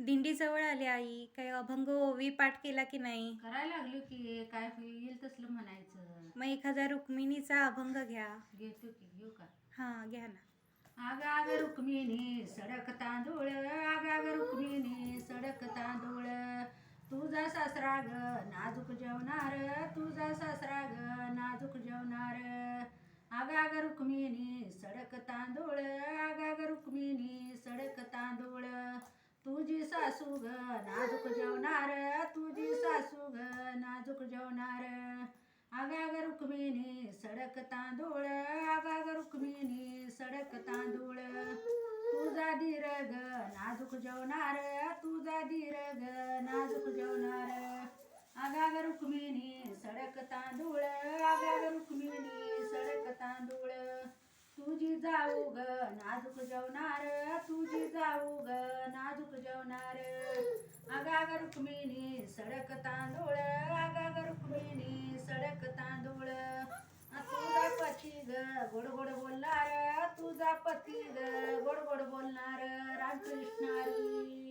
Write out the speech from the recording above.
दिंडी जवळ आली आई. काही अभंग ओवी पाठ केला की नाही? करायला लागलो की काय होईल तसलं म्हणायचं. मग एखादा रुक्मिणीचा अभंग घ्या. घेतो की घेऊ का? हां, घ्या ना. आग आग रुक्मिणी सडक तांदूळ, आग आग रुक्मिणी सडक तांदूळ, तुझा सासरा ग नाजूक जेवणार, तुझा सासरा ग नाजूक जेवणार. आग आग रुक्मिणी सडक तांदूळ, आग आग रुक्मिणी सडक तांदूळ, तुझी सासू ग नाजूक जेवणार, तुझी सासू ग नाजूक जेवणार. आग आग रुक्मिणी सडक तांदूळ, आग आग रुक्मिणी सडक तांदूळ, तुझा धीर ग नाजूक जेवणार, तुझा धीर ग नाजूक जेवणार. आग आग रुक्मिणी सडक तांदूळ, आग आग रुक्मिणी सडक तांदूळ, तुझी जाऊ ग नाजूक जेवणार, तुझी जाऊ ग नाजूक जेवणार. आग आग रुक्मिणी सडक तांदूळ, आग आग रुक्मिणी सडक तांदूळ, तुझा पती ग गोड गोड बोलणार, तुझा पती ग गोड गोड बोलणार. रामकृष्ण हरी.